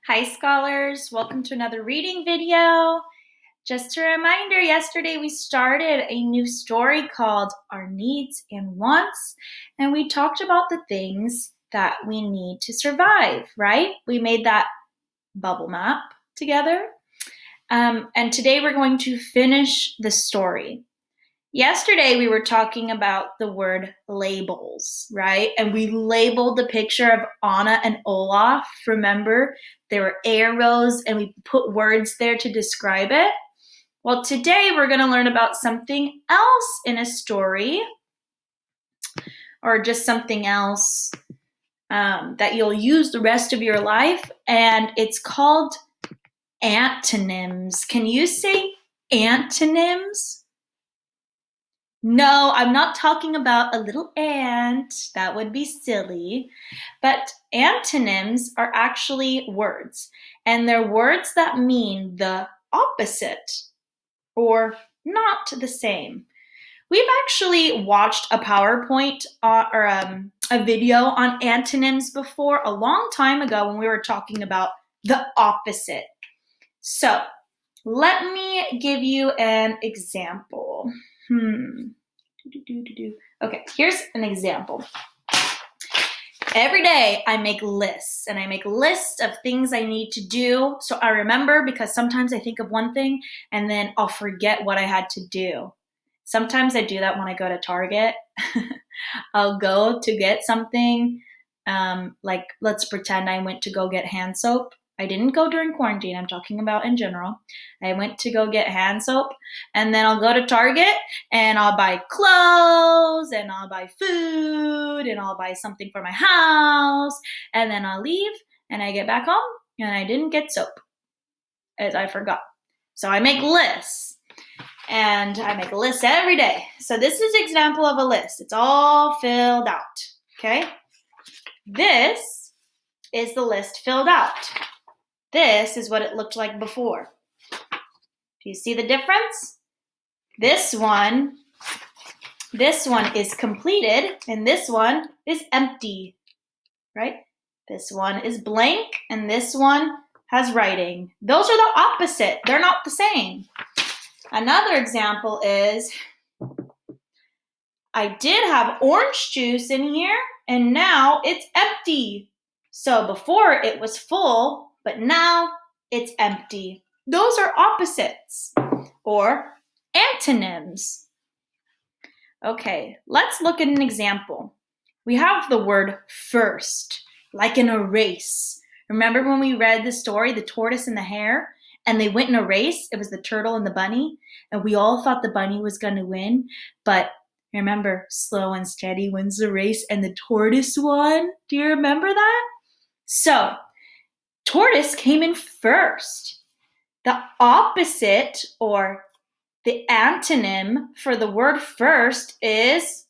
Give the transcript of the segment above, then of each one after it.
Hi scholars, welcome to another reading video. Just a reminder, yesterday we started a new story called Our Needs and Wants, and we talked about the things that we need to survive, right? We made that bubble map together. And today we're going to finish the story. Yesterday we were talking about the word labels, right? And we labeled the picture of Anna and Olaf. Remember, there were arrows and we put words there to describe it. Well, today we're going to learn about something else in a story, or just something else that you'll use the rest of your life, and it's called antonyms. Can you say antonyms? No, I'm not talking about a little ant. That would be silly. But antonyms are actually words, and they're words that mean the opposite or not the same. We've actually watched a PowerPoint or a video on antonyms before a long time ago when we were talking about the opposite. So let me give you an example. Okay, here's an example. Every day I make lists, and I make lists of things I need to do so I remember, because sometimes I think of one thing and then I'll forget what I had to do. Sometimes I do that when I go to Target. I'll go to get something, like let's pretend I went to go get hand soap. I didn't go during quarantine, I'm talking about in general. I went to go get hand soap, and then I'll go to Target and I'll buy clothes and I'll buy food and I'll buy something for my house, and then I'll leave and I get back home and I didn't get soap, as I forgot. So I make lists, and I make a list every day. So this is an example of a list. It's all filled out, okay? This is the list filled out. This is what it looked like before. Do you see the difference? This one is completed, and this one is empty, right? This one is blank, and this one has writing. Those are the opposite. They're not the same. Another example is, I did have orange juice in here, and now it's empty. So before it was full, but now it's empty. Those are opposites, or antonyms. Okay, let's look at an example. We have the word first, like in a race. Remember when we read the story, The Tortoise and the Hare, and they went in a race? It was the turtle and the bunny, and we all thought the bunny was going to win, but remember, slow and steady wins the race, and the tortoise won. Do you remember that? So, tortoise came in first. The opposite, or the antonym for the word first, is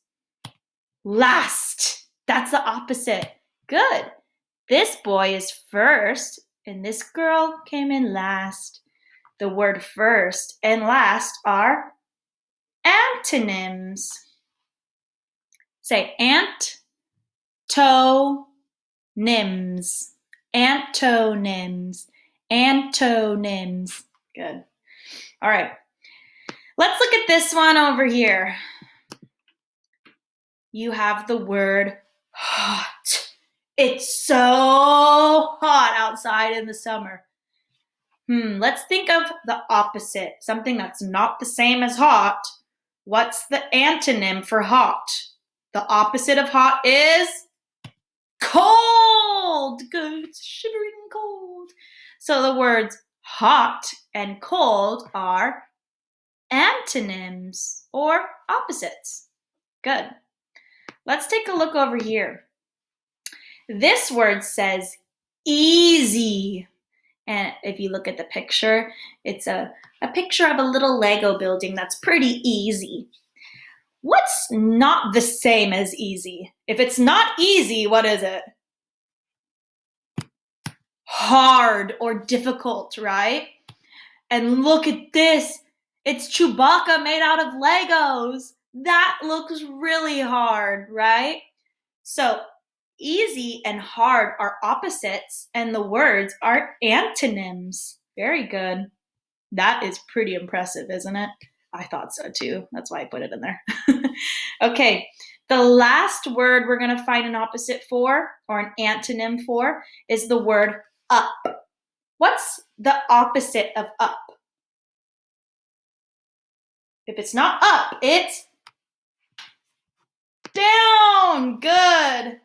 last. That's the opposite. Good. This boy is first, and this girl came in last. The word first and last are antonyms. Say antonyms. Antonyms. Antonyms. Good. All right. Let's look at this one over here. You have the word hot. It's so hot outside in the summer. Let's think of the opposite, something that's not the same as hot. What's the antonym for hot? The opposite of hot is cold. Good, it's shivering cold. So the words hot and cold are antonyms, or opposites. Good. Let's take a look over here. This word says easy. And if you look at the picture, it's a picture of a little Lego building that's pretty easy. What's not the same as easy? If it's not easy, what is it? Hard or difficult, right? And look at this. It's Chewbacca made out of Legos. That looks really hard, right? So easy and hard are opposites, and the words are antonyms. Very good. That is pretty impressive, isn't it? I thought so too. That's why I put it in there. Okay, the last word we're going to find an opposite for, or an antonym for, is the word up. What's the opposite of up? If it's not up, it's down. Good.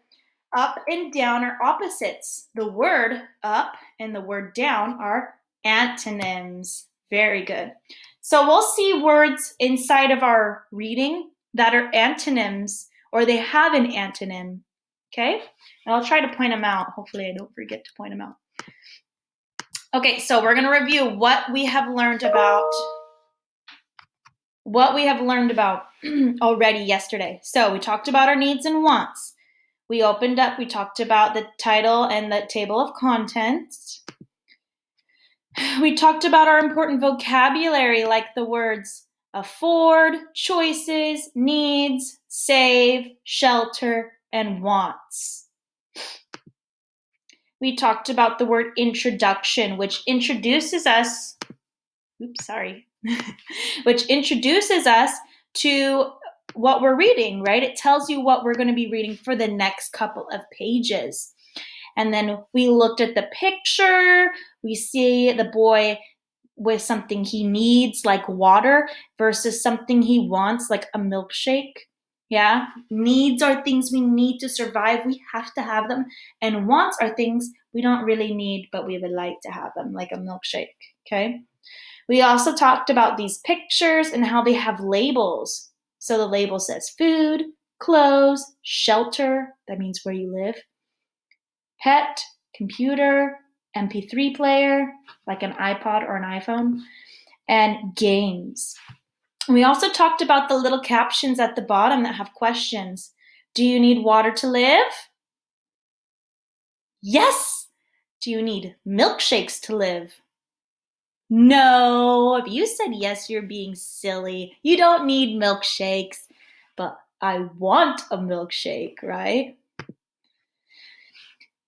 Up and down are opposites. The word up and the word down are antonyms. Very good. So we'll see words inside of our reading that are antonyms, or they have an antonym. Okay? And I'll try to point them out. Hopefully I don't forget to point them out. Okay, so we're going to review what we have learned about already yesterday. So we talked about our needs and wants. We talked about the title and the table of contents. We talked about our important vocabulary, like the words afford, choices, needs, save, shelter, and wants. We talked about the word introduction, which introduces us to what we're reading, right? It tells you what we're going to be reading for the next couple of pages. And then we looked at the picture. We see the boy with something he needs, like water, versus something he wants, like a milkshake. Yeah, needs are things we need to survive. We have to have them. And wants are things we don't really need, but we would like to have them, like a milkshake, okay? We also talked about these pictures and how they have labels. So the label says food, clothes, shelter, that means where you live, pet, computer, MP3 player, like an iPod or an iPhone, and games. We also talked about the little captions at the bottom that have questions. Do you need water to live? Yes. Do you need milkshakes to live? No. If you said yes, you're being silly. You don't need milkshakes, but I want a milkshake, right?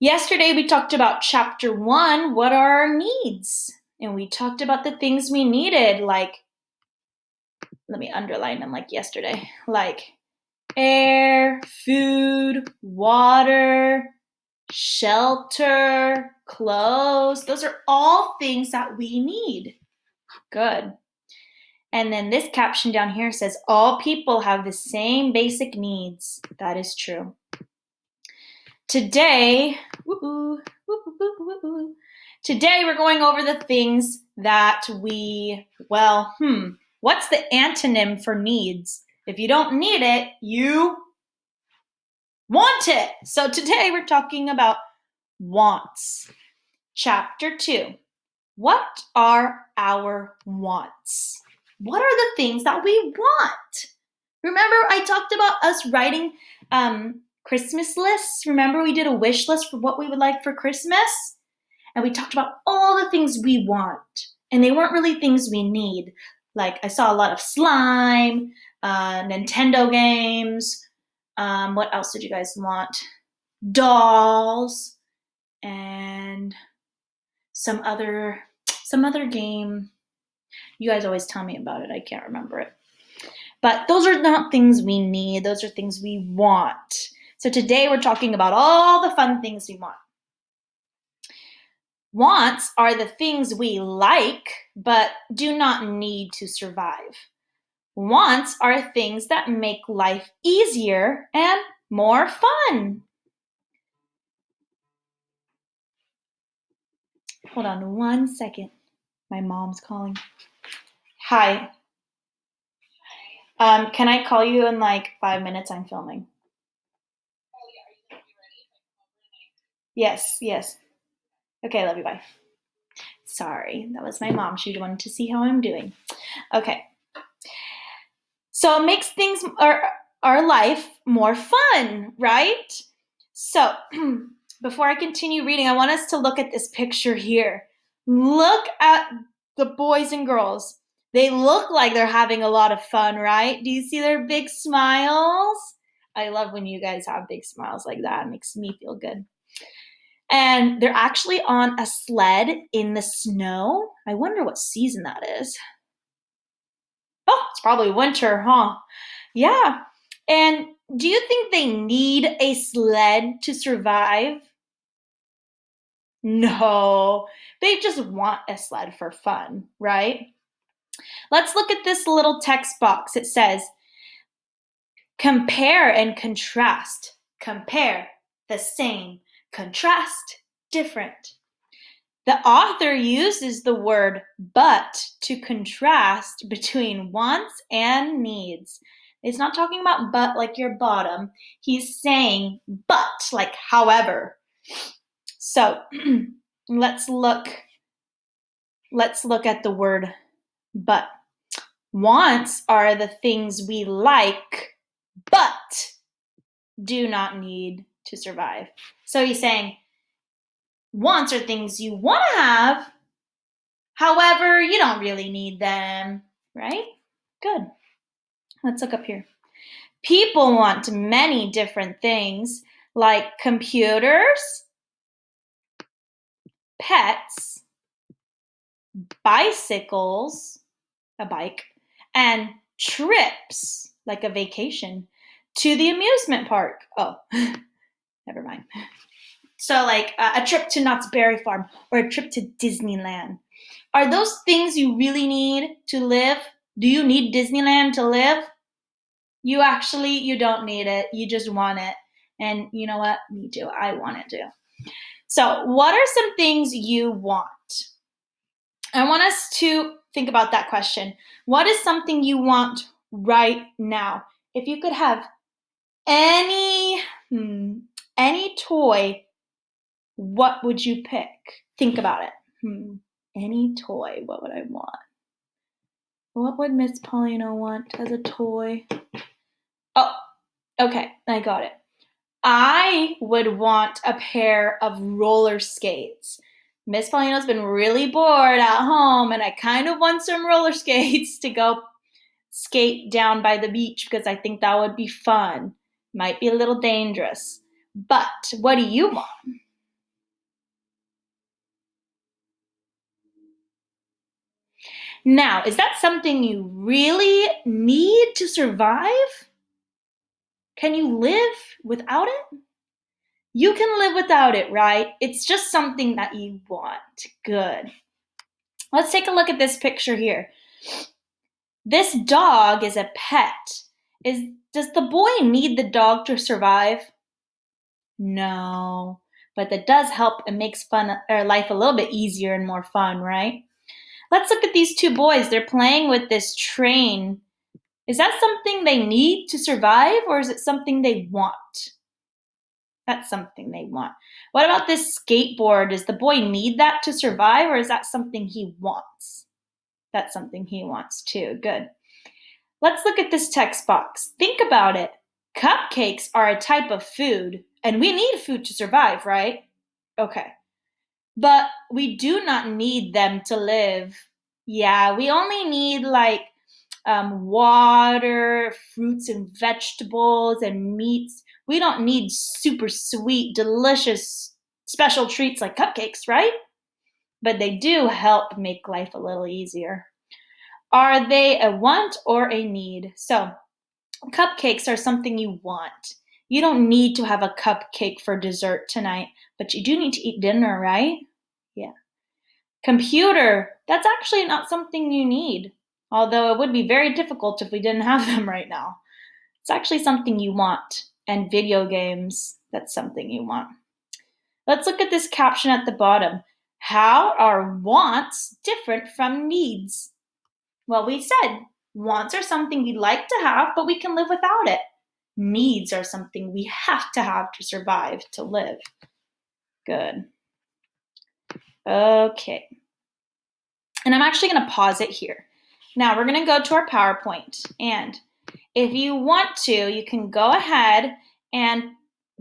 Yesterday, we talked about chapter 1, what are our needs? And we talked about the things we needed, like, let me underline them like yesterday, like air, food, water, shelter, clothes. Those are all things that we need. Good. And then this caption down here says, all people have the same basic needs. That is true. Today, we're going over the things that what's the antonym for needs? If you don't need it, you want it. So today we're talking about wants. Chapter 2. What are our wants? What are the things that we want? Remember, I talked about us writing Christmas lists. Remember, we did a wish list for what we would like for Christmas? And we talked about all the things we want. And they weren't really things we need. Like, I saw a lot of slime, Nintendo games. What else did you guys want? Dolls. And some other game. You guys always tell me about it. I can't remember it. But those are not things we need. Those are things we want. So today we're talking about all the fun things we want. Wants are the things we like, but do not need to survive. Wants are things that make life easier and more fun. Hold on 1 second. My mom's calling. Hi. Can I call you in like 5 minutes? I'm filming. Oh, yeah. Are you going to be ready? Yes. Okay, love you, bye. Sorry, that was my mom. She wanted to see how I'm doing. Okay. So it makes things, our life more fun, right? So before I continue reading, I want us to look at this picture here. Look at the boys and girls. They look like they're having a lot of fun, right? Do you see their big smiles? I love when you guys have big smiles like that. It makes me feel good. And they're actually on a sled in the snow. I wonder what season that is. Oh, it's probably winter, huh? Yeah. And do you think they need a sled to survive? No, they just want a sled for fun, right? Let's look at this little text box. It says, compare and contrast. Compare, the same. Contrast, different. The author uses the word but to contrast between wants and needs. He's not talking about but like your bottom. He's saying but like however. So let's look at the word but. Wants are the things we like but do not need to survive. So he's saying wants are things you want to have, however, you don't really need them, right? Good. Let's look up here. People want many different things like computers, pets, bicycles, a bike, and trips, like a vacation, to the amusement park. Oh, never mind. So like a trip to Knott's Berry Farm or a trip to Disneyland. Are those things you really need to live? Do you need Disneyland to live? You don't need it. You just want it. And you know what? Me too. I want it too. So what are some things you want? I want us to think about that question. What is something you want right now? If you could have any toy, what would you pick? Think about it. Any toy, what would I want? What would Miss Paulina want as a toy? Oh, okay, I got it. I would want a pair of roller skates. Miss Paulina's been really bored at home, and I kind of want some roller skates to go skate down by the beach because I think that would be fun. Might be a little dangerous. But what do you want? Now, is that something you really need to survive? Can you live without it? You can live without it, right? It's just something that you want. Good. Let's take a look at this picture here. This dog is a pet. Does the boy need the dog to survive? No, but that does help. It makes life a little bit easier and more fun, right? Let's look at these two boys. They're playing with this train. Is that something they need to survive, or is it something they want? That's something they want. What about this skateboard? Does the boy need that to survive, or is that something he wants? That's something he wants too. Good. Let's look at this text box. Think about it. Cupcakes are a type of food, and we need food to survive, right? Okay. But we do not need them to live. Yeah, we only need water, fruits and vegetables, and meats. We don't need super sweet, delicious, special treats like cupcakes, right? But they do help make life a little easier. Are they a want or a need? So, cupcakes are something you want. You don't need to have a cupcake for dessert tonight, but you do need to eat dinner, right? Yeah. Computer, that's actually not something you need, although it would be very difficult if we didn't have them right now. It's actually something you want. And video games, that's something you want. Let's look at this caption at the bottom. How are wants different from needs? Well, we said wants are something you'd like to have, but we can live without it. Needs are something we have to survive, to live. Good. Okay. And I'm actually going to pause it here. Now we're going to go to our PowerPoint. And if you want to, you can go ahead and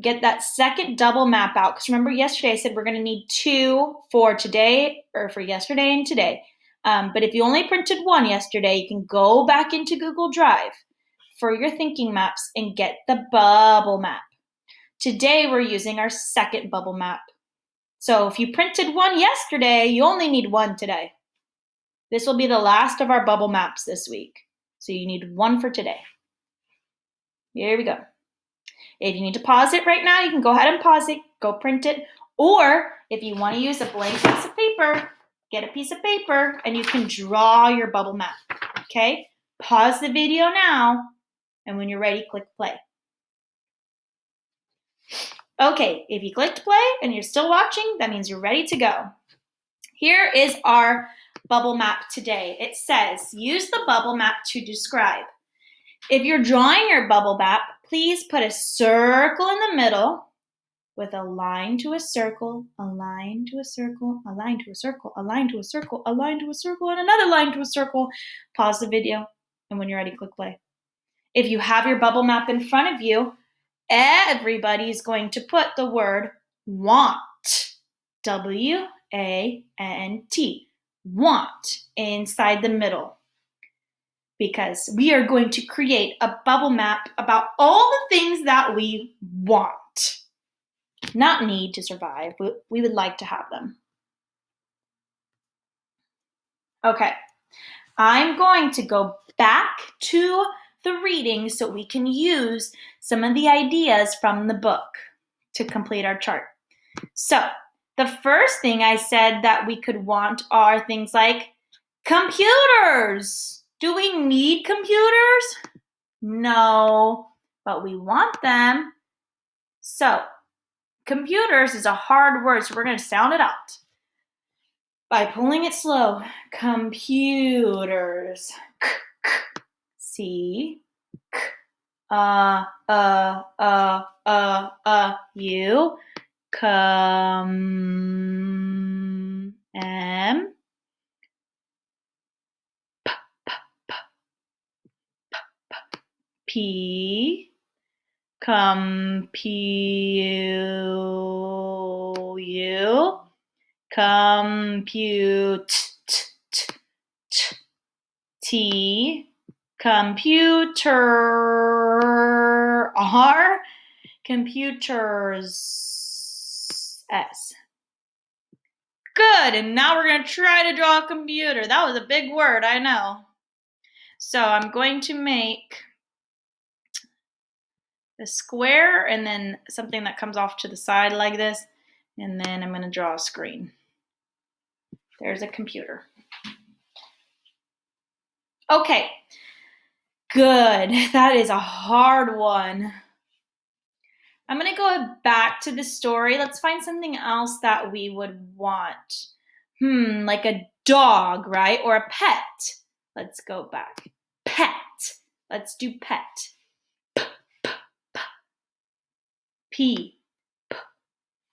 get that second double map out. Because remember yesterday I said we're going to need 2 for today, or for yesterday and today. But if you only printed 1 yesterday, you can go back into Google Drive, for your thinking maps and get the bubble map. Today, we're using our second bubble map. So if you printed one yesterday, you only need one today. This will be the last of our bubble maps this week. So you need one for today. Here we go. If you need to pause it right now, you can go ahead and pause it, go print it. Or if you want to use a blank piece of paper, get a piece of paper and you can draw your bubble map. Okay? Pause the video now, and when you're ready, click play. Okay, if you clicked play and you're still watching, that means you're ready to go. Here is our bubble map today. It says, use the bubble map to describe. If you're drawing your bubble map, please put a circle in the middle with a line to a circle, a line to a circle, a line to a circle, a line to a circle, a line to a circle, and another line to a circle. Pause the video, and when you're ready, click play. If you have your bubble map in front of you, everybody's going to put the word want, W-A-N-T, want, inside the middle. Because we are going to create a bubble map about all the things that we want. Not need to survive. We would like to have them. Okay, I'm going to go back to the reading so we can use some of the ideas from the book to complete our chart. So, the first thing I said that we could want are things like computers. Do we need computers? No, but we want them. So, computers is a hard word, so we're going to sound it out by pulling it slow. Computers. C. U. P. Compute. T. Computer. R. Computers. S. Good, and now we're going to try to draw a computer. That was a big word, I know. So I'm going to make a square and then something that comes off to the side like this, and then I'm going to draw a screen. There's a computer. Okay, good. That is a hard one. I'm going to go back to the story. Let's find something else that we would want. Like a dog, right? Or a pet. Let's go back. Pet. Let's do pet. P.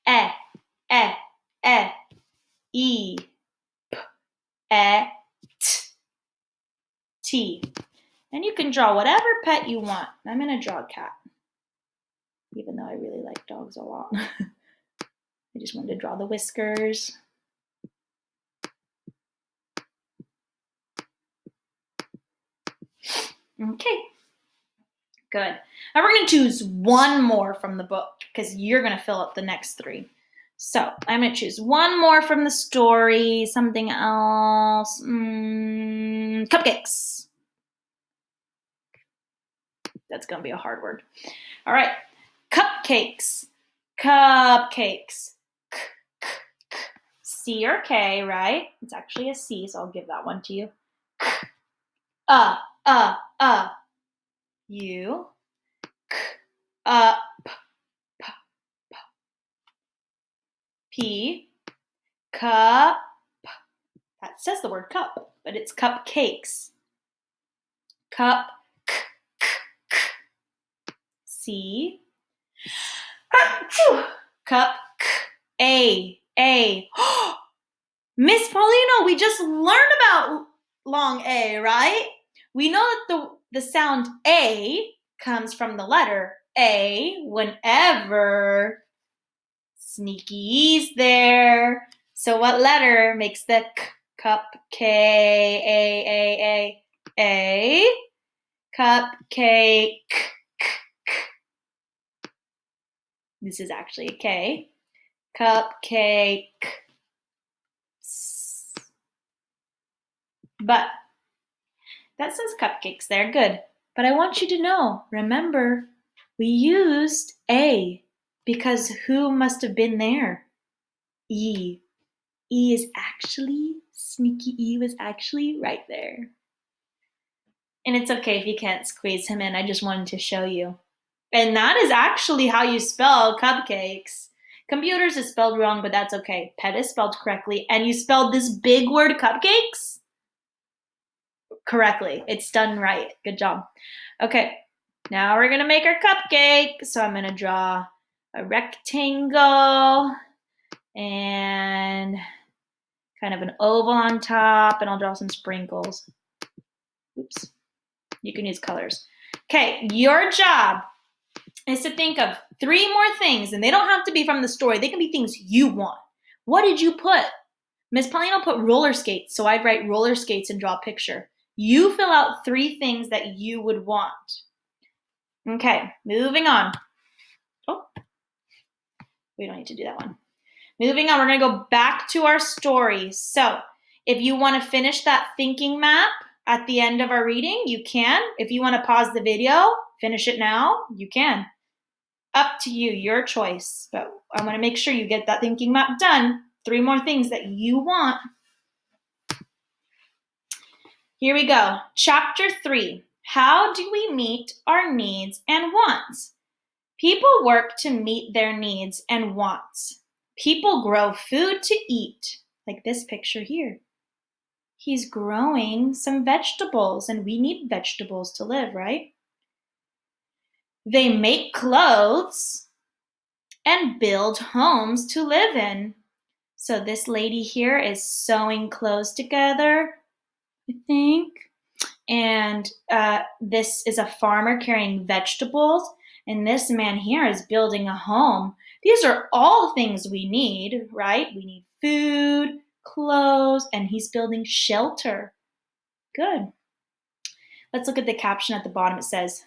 E. E. T. And you can draw whatever pet you want. I'm going to draw a cat, even though I really like dogs a lot. I just wanted to draw the whiskers. Okay, good. Now we're going to choose one more from the book because you're going to fill up the next three. So I'm going to choose one more from the story, something else. Cupcakes. That's going to be a hard word. All right, cupcakes. Cupcakes. C or K, right? It's actually a C, so I'll give that one to you. U. Up. P. Cup. That says the word cup, but it's cupcakes. Cup. C. Cup. A. Miss Paulino, we just learned about long A, right? We know that the sound A comes from the letter A whenever sneaky E's there. So what letter makes the cup? K, A. Cupcake. This is actually a K. Cupcake. But that says cupcakes there. Good. But I want you to know, remember, we used A because who must have been there? E. E is actually, sneaky E was actually right there. And it's okay if you can't squeeze him in. I just wanted to show you. And that is actually how you spell cupcakes. Computers is spelled wrong, but that's okay. Pet is spelled correctly. And you spelled this big word cupcakes correctly. It's done right. Good job. Okay, now we're going to make our cupcake. So I'm going to draw a rectangle and kind of an oval on top, and I'll draw some sprinkles. Oops. You can use colors. Okay, your job is to think of 3 more things, and they don't have to be from the story. They can be things you want. What did you put? Miss Paulina put roller skates, so I'd write roller skates and draw a picture. You fill out 3 things that you would want. Okay, moving on. Oh, we don't need to do that one. Moving on, we're going to go back to our story. So if you want to finish that thinking map at the end of our reading, you can. If you want to pause the video, finish it now, you can. Up to you, your choice. But I want to make sure you get that thinking map done. 3 more things that you want. Here we go. Chapter 3. How do we meet our needs and wants? People work to meet their needs and wants. People grow food to eat, like this picture here. He's growing some vegetables, and we need vegetables to live, right? They make clothes and build homes to live in. So this lady here is sewing clothes together, I think. And this is a farmer carrying vegetables. And this man here is building a home. These are all things we need, right? We need food, clothes, and he's building shelter. Good. Let's look at the caption at the bottom. It says,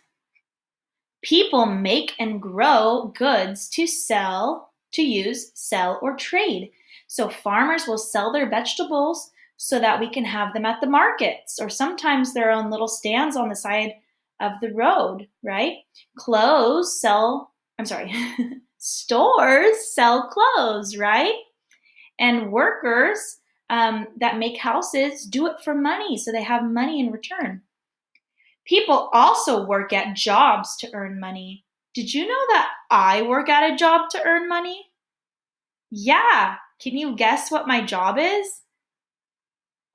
people make and grow goods to sell, to use, sell, or trade. So farmers will sell their vegetables so that we can have them at the markets, or sometimes their own little stands on the side of the road, right? Stores sell clothes, right? And workers that make houses do it for money, so they have money in return. People also work at jobs to earn money. Did you know that I work at a job to earn money? Yeah, can you guess what my job is?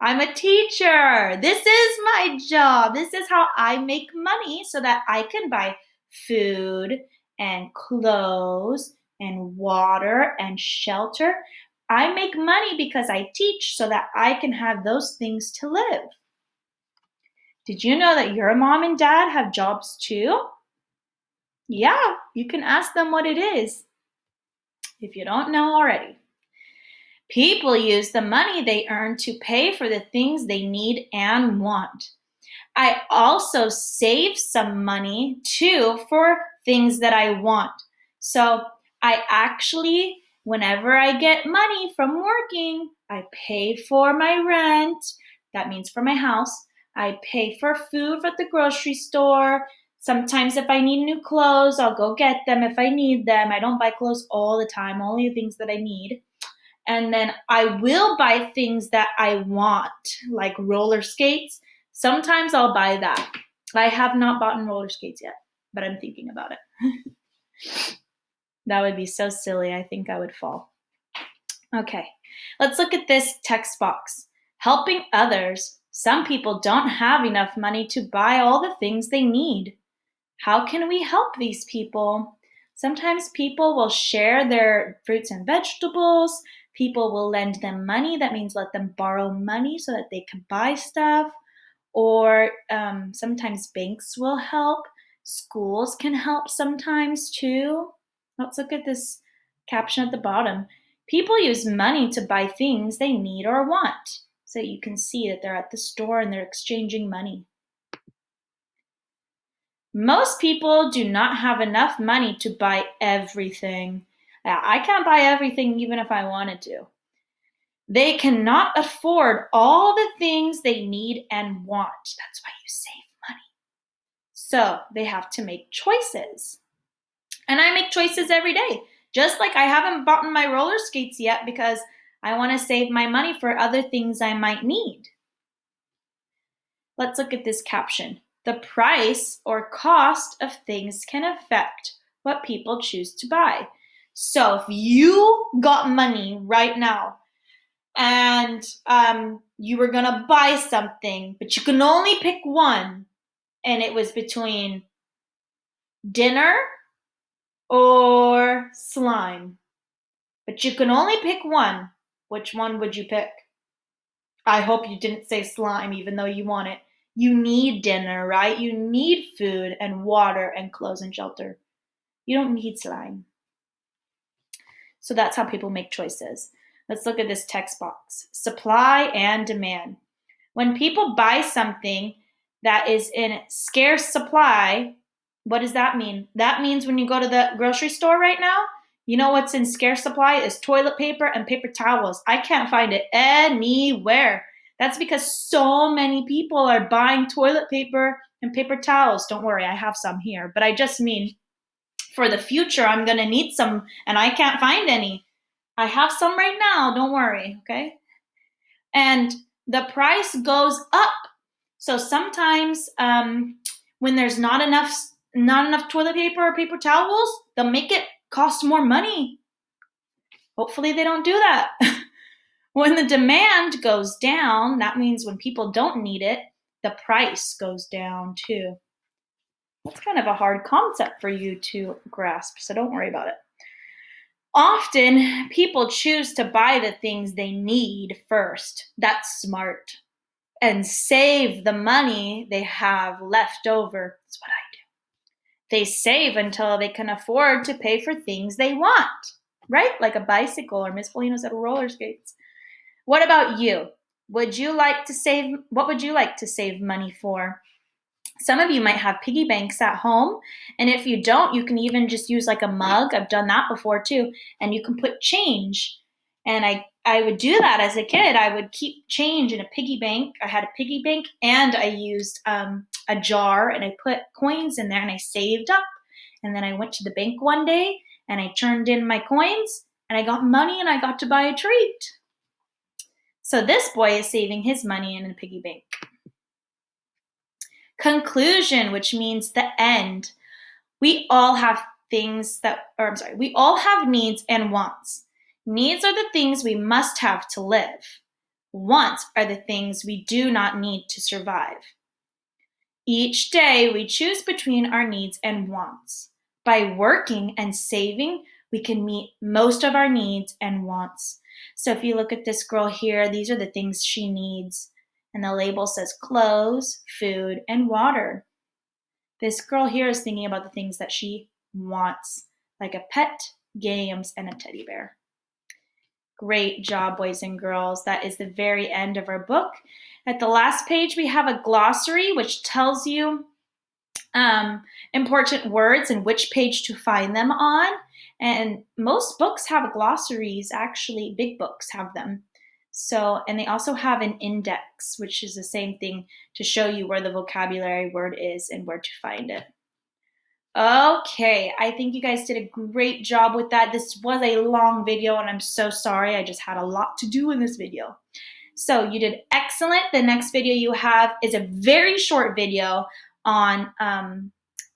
I'm a teacher. This is my job. This is how I make money so that I can buy food and clothes and water and shelter. I make money because I teach so that I can have those things to live. Did you know that your mom and dad have jobs too? Yeah, you can ask them what it is if you don't know already. People use the money they earn to pay for the things they need and want. I also save some money too for things that I want. So I actually, whenever I get money from working, I pay for my rent. That means for my house. I pay for food at the grocery store. Sometimes if I need new clothes, I'll go get them if I need them. I don't buy clothes all the time, only the things that I need. And then I will buy things that I want, like roller skates. Sometimes I'll buy that. I have not bought roller skates yet, but I'm thinking about it. That would be so silly. I think I would fall. Okay, let's look at this text box. Helping others. Some people don't have enough money to buy all the things they need. How can we help these people? Sometimes people will share their fruits and vegetables. People will lend them money. That means let them borrow money so that they can buy stuff. Or sometimes banks will help. Schools can help sometimes too. Let's look at this caption at the bottom. People use money to buy things they need or want. So you can see that they're at the store and they're exchanging money. Most people do not have enough money to buy everything. I can't buy everything even if I wanted to. They cannot afford all the things they need and want. That's why you save money. So they have to make choices. And I make choices every day. Just like I haven't bought my roller skates yet because I want to save my money for other things I might need. Let's look at this caption. The price or cost of things can affect what people choose to buy. So if you got money right now and you were going to buy something, but you can only pick one, and it was between dinner or slime, but you can only pick one, which one would you pick? I hope you didn't say slime even though you want it. You need dinner, right? You need food and water and clothes and shelter. You don't need slime. So that's how people make choices. Let's look at this text box. Supply and demand. When people buy something that is in scarce supply, what does that mean? That means when you go to the grocery store right now, you know what's in scarce supply is toilet paper and paper towels. I can't find it anywhere. That's because so many people are buying toilet paper and paper towels. Don't worry, I have some here. But I just mean for the future, I'm going to need some, and I can't find any. I have some right now. Don't worry, okay? And the price goes up. So sometimes when there's not enough toilet paper or paper towels, they'll make it cost more money. Hopefully they don't do that. When the demand goes down, that means when people don't need it, the price goes down too. That's kind of a hard concept for you to grasp, so don't worry about it. Often, people choose to buy the things they need first. That's smart. And save the money they have left over. That's what I do. They save until they can afford to pay for things they want, right? Like a bicycle, or Miss Felina said, roller skates. What about you? What would you like to save money for? Some of you might have piggy banks at home, and if you don't, you can even just use like a mug. I've done that before too, and you can put change. And I would do that as a kid. I would keep change in a piggy bank. I had a piggy bank, and I used a jar, and I put coins in there, and I saved up. And then I went to the bank one day, and I turned in my coins, and I got money, and I got to buy a treat. So this boy is saving his money in a piggy bank. Conclusion, which means the end. We all have we all have needs and wants. Needs are the things we must have to live. Wants are the things we do not need to survive. Each day we choose between our needs and wants. By working and saving, we can meet most of our needs and wants. So if you look at this girl here, these are the things she needs. And the label says clothes, food, and water. This girl here is thinking about the things that she wants, like a pet, games, and a teddy bear. Great job, boys and girls. That is the very end of our book. At the last page, we have a glossary, which tells you important words and which page to find them on. And most books have glossaries, actually, big books have them. So, and they also have an index, which is the same thing to show you where the vocabulary word is and where to find it. Okay, I think you guys did a great job with that. This was a long video, and I'm so sorry. I just had a lot to do in this video. So you did excellent. The next video you have is a very short video on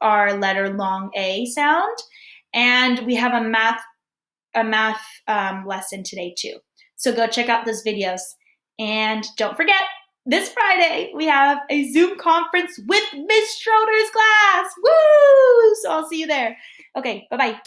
our letter long A sound, and we have a math lesson today too. So go check out those videos. And don't forget, this Friday, we have a Zoom conference with Miss Schroeder's class. Woo! So I'll see you there. Okay, bye-bye.